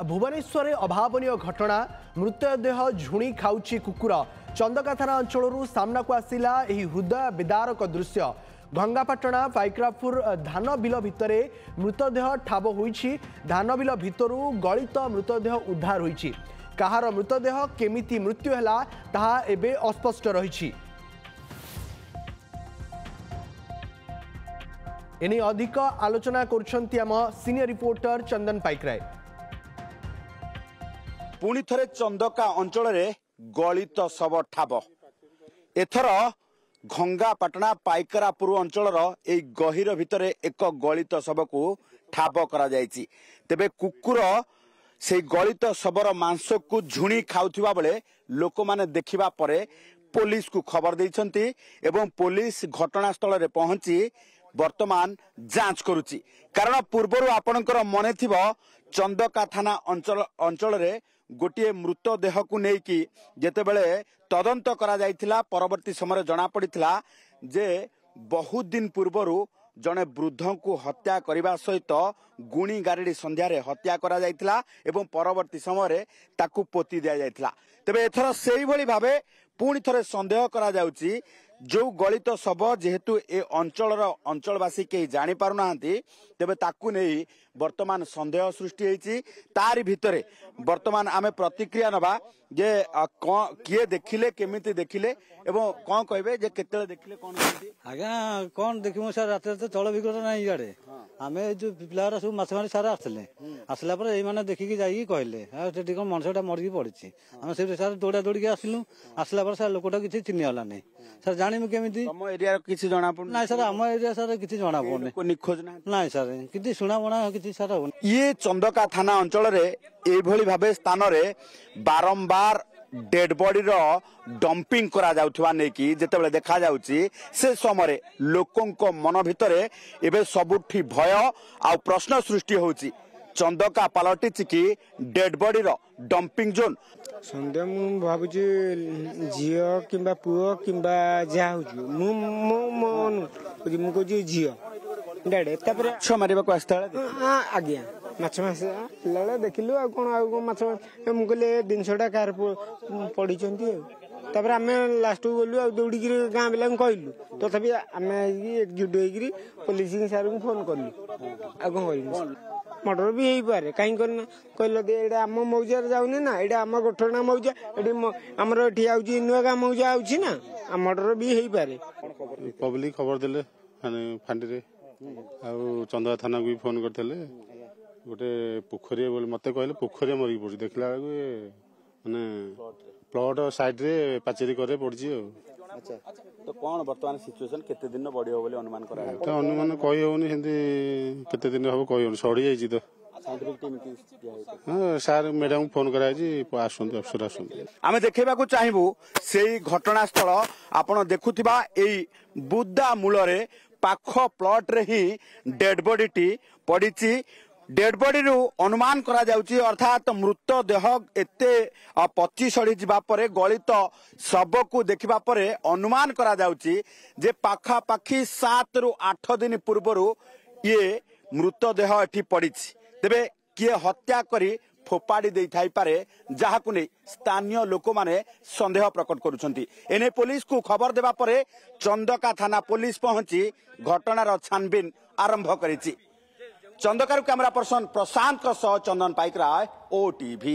भुवनेश्वर अभावन घटना मृतदेह झुणी खाऊची कुकुर चंदका थाना अंचल सामना को आसिला हृदय विदारक दृश्य भंगापाटना पाइक्रापुर धान बिल भितर मृतदेह ठाब होईछि। धान बिल भितर गलित मृतदेह उद्धार होईछि। कहार मृतदेह केमिति मृत्यु हैला ताहा एबे अस्पष्ट रहिछि। एने अधिक आलोचना करुछंती आम सीनियर रिपोर्टर चंदन पाइकराय। पुणी थरे चंदका अंचल गलित शव ठाब एथर घंगापाटना पाइकरापुर अंचल गहिर भितर एक गलित शव को ठाब करा जायछि। तेबे कुकुर से गलित शवर मांस को झुणी खाउथिबा बेले लोक माने देखिबा परे पुलिस को खबर दैछंती एवं पुलिस घटनास्थल रे पहुंची वर्तमान जांच करुची। कारण पूर्वर आपणकर मने थिबो चंदका थाना अंचल रे गोटे मृतदेह को लेकिन जेतेबेले तदंत करा जायथिला परवर्ती समय जना पड़िथिला जे बहुत दिन पूर्वर जड़े वृद्ध को हत्या करने सहित गुणी गारेडी संध्यारे हत्या करा जायथिला एवं परवर्ती समय ताकू पोती दिया जायथिला। तेबे एथर सेही भली भाबे पुणी थरे संदेह करा जाउची जो गलित शव जेहेतु ए अंचलवासी कहीं जानी पारु नाहंती तेबे ताकू नहीं वर्तमान संदेह सृष्टि होईची। तारी भितरे वर्तमान आमे प्रतिक्रिया नबा जे किए देखिले केमिति देखिले एवं कौन कहबे जे केते देखिले कौन आज्ञा कौन देखिमु सर रात तो चल विगत ना इाड़े आमे जो पिलारा सब माछ मारी सारा आसले आसला पर एई माने देखिकी जाई कहले सेठी कोन मनसटा मरकी पड़िछि। आमे से सर दौड़ा दौड़ी आसलु आसला पर सर लोकटा किछि चिन्हि होला नै सर जानिमु केमिति हम एरिया किछि जणा पड़ नै सर हम एरिया सर किछि जणा पड़ने को निखोज नै सर किछि सुना बणा किछि सर ये चंदका थाना अंचल रे एई भली भाबे स्थान रे बारंबार डेड बॉडी रो डंपिंग करा जाउथवा नै कि जेतेबेले देखा जाउची से समय लोकंको मन भितरे एबे सबुठी भय आ प्रश्न सृष्टि होउची। चंदका पलटिछि कि डेड बॉडी रो डंपिंग जोन संदेह मु भाबुची झियो किंबा पुओ किंबा जा होउची मु को झियो डाडे तापर छ मारिबा को आस्ता आज्ञा माछ माछ लळे देखिलु आ कोन आ माछ मु कहले दिनसटा कार पडिचंती तापर आमे लास्ट बोलु आ दौड़ी गिरी गां बेला कहलु तथापि आमे एकजुट होइगिरी पुलिस सर को फोन करलु आ कोन कहलु मर्डर भी हेई पारे काई करना कहलो दे एडा आम मौजा जाउनी ना एडा आम गोठना मौजा एडी हमर एठी आउची नुगा मौजा आउची ना आ मर्डर भी हेई पारे। पब्लिक खबर देले फांडी रे आ चंदका थाना को भी फोन करथले गोटे पोखरी बोले मते कहले पोखरी मरी पड़ी देखला माने प्लॉट साइड रे पाचेरी करे पड़ची। अच्छा तो कौन वर्तमान सिचुएशन केते दिन बड़ी हो बोले अनुमान करा तो अनुमान कहि होनी हिंदी केते दिन हो कहि होनी सड़ी जाई तो साइंटिफिक टीम की हां सर मैडम फोन करा जी आसुंती अफसर आसुंती आमे देखैबा को चाहिबू सेही घटनास्थल आपण देखुथिबा एई बुद्धा मूल रे पाख प्लॉट रे ही डेड बॉडी टी पड़ीची। डेड बॉडी रू अनुमान करा जाउची अर्थात मृतदेह एते पची सड़ी जिबा परे गलित शव को देखिबा परे अनुमान करा जाउची जे पाखा पाखी 7 रु 8 दिन पूर्वरु ये मृतदेह एठी पड़ीची। तेबे किए हत्या करी फोपाड़ी दे थाई पारे जहाकु नै स्थानीय लोक माने संदेह प्रकट करुछंती। एने पुलिस को खबर देबा परे चंदका थाना पुलिस पहुंची घटनार छानबीन आरंभ करिछि। चंदकार कैमरा पर्सन प्रशांत चंदन पाइकराय OTV।